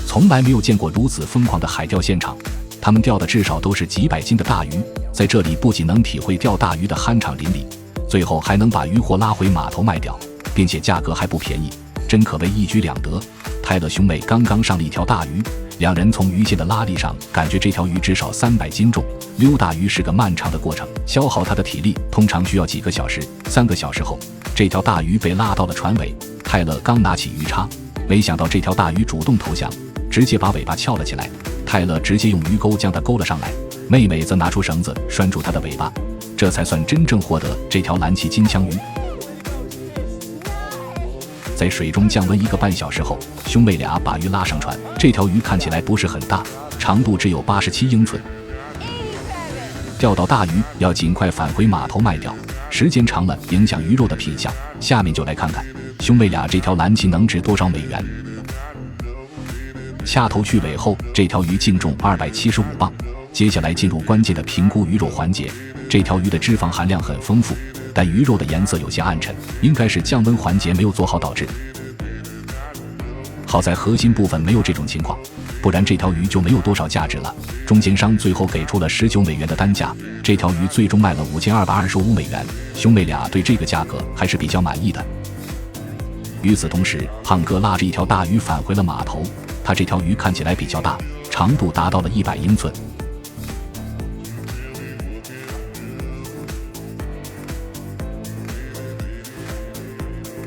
从来没有见过如此疯狂的海钓现场，他们钓的至少都是几百斤的大鱼，在这里不仅能体会钓大鱼的酣畅淋漓，最后还能把渔获拉回码头卖掉，并且价格还不便宜，真可谓一举两得。泰勒兄妹刚刚上了一条大鱼，两人从鱼线的拉力上感觉这条鱼至少300斤重。溜大鱼是个漫长的过程，消耗他的体力通常需要几个小时。3个小时后，这条大鱼被拉到了船尾，泰勒刚拿起鱼叉，没想到这条大鱼主动投降，直接把尾巴翘了起来。泰勒直接用鱼钩将它勾了上来，妹妹则拿出绳子拴住它的尾巴，这才算真正获得这条蓝鳍金枪鱼。在水中降温1个半小时后，兄妹俩把鱼拉上船。这条鱼看起来不是很大，长度只有87英寸。钓到大鱼要尽快返回码头卖掉，时间长了影响鱼肉的品相。下面就来看看兄妹俩这条蓝鳍能值多少美元。掐头去尾后，这条鱼净重275磅。接下来进入关键的评估鱼肉环节。这条鱼的脂肪含量很丰富，但鱼肉的颜色有些暗沉，应该是降温环节没有做好导致。好在核心部分没有这种情况，不然这条鱼就没有多少价值了。中间商最后给出了19美元的单价，这条鱼最终卖了5225美元。兄妹俩对这个价格还是比较满意的。与此同时，胖哥拉着一条大鱼返回了码头，他这条鱼看起来比较大，长度达到了100英寸。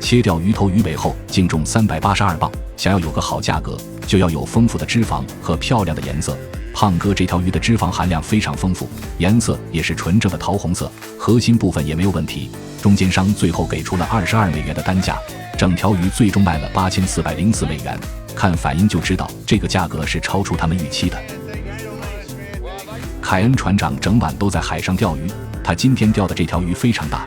切掉鱼头鱼尾后，净重382磅。想要有个好价格，就要有丰富的脂肪和漂亮的颜色。胖哥这条鱼的脂肪含量非常丰富，颜色也是纯正的桃红色，核心部分也没有问题。中间商最后给出了22美元的单价，整条鱼最终卖了8404美元。看反应就知道，这个价格是超出他们预期的。凯恩船长整晚都在海上钓鱼，他今天钓的这条鱼非常大。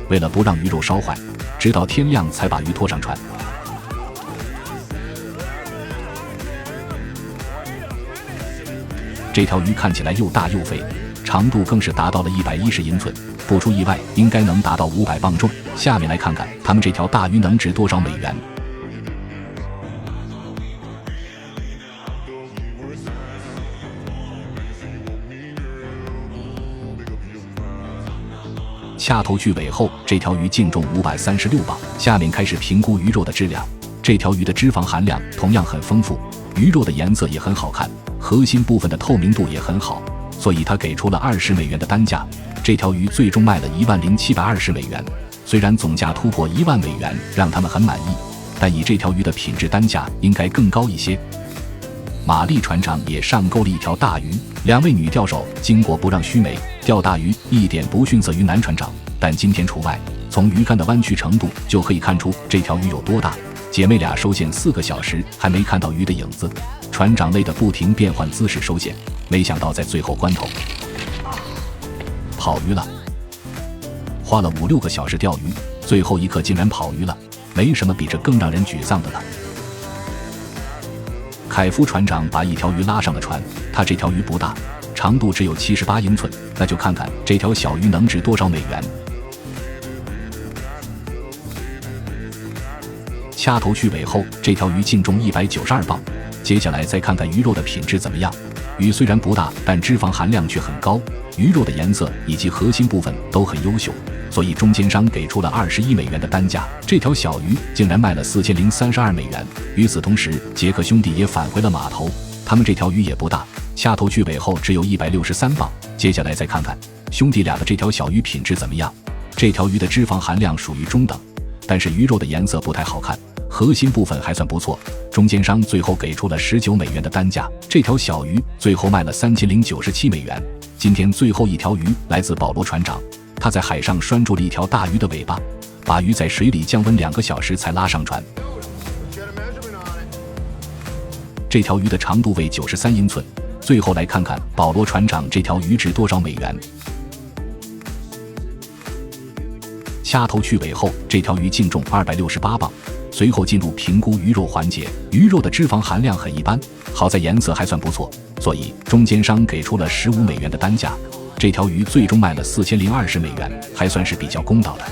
为了不让鱼肉烧坏，直到天亮才把鱼拖上船。这条鱼看起来又大又肥，长度更是达到了110英寸，不出意外应该能达到500磅重。下面来看看他们这条大鱼能值多少美元。掐头去尾后，这条鱼净重536磅。下面开始评估鱼肉的质量。这条鱼的脂肪含量同样很丰富，鱼肉的颜色也很好看，核心部分的透明度也很好，所以他给出了20美元的单价。这条鱼最终卖了10720美元。虽然总价突破1万美元让他们很满意，但以这条鱼的品质，单价应该更高一些。玛丽船长也上钩了一条大鱼，两位女钓手经过不让须眉，钓大鱼一点不逊色于男船长，但今天除外。从鱼竿的弯曲程度就可以看出这条鱼有多大。姐妹俩收线4个小时还没看到鱼的影子，船长累得不停变换姿势收线，没想到在最后关头跑鱼了。花了5-6个小时钓鱼，最后一刻竟然跑鱼了，没什么比这更让人沮丧的了。凯夫船长把一条鱼拉上了船，他这条鱼不大，长度只有78英寸，那就看看这条小鱼能值多少美元。掐头去尾后，这条鱼净重192磅。接下来再看看鱼肉的品质怎么样。鱼虽然不大，但脂肪含量却很高，鱼肉的颜色以及核心部分都很优秀，所以中间商给出了21美元的单价。这条小鱼竟然卖了4032美元。与此同时，杰克兄弟也返回了码头，他们这条鱼也不大，掐头去尾后只有163磅。接下来再看看兄弟俩的这条小鱼品质怎么样。这条鱼的脂肪含量属于中等，但是鱼肉的颜色不太好看，核心部分还算不错。中间商最后给出了19美元的单价，这条小鱼最后卖了3097美元。今天最后一条鱼来自保罗船长，他在海上拴住了一条大鱼的尾巴，把鱼在水里降温2个小时才拉上船。这条鱼的长度为93英寸。最后来看看保罗船长这条鱼值多少美元。掐头去尾后，这条鱼净重268磅。随后进入评估鱼肉环节，鱼肉的脂肪含量很一般，好在颜色还算不错，所以中间商给出了15美元的单价。这条鱼最终卖了4020美元，还算是比较公道的。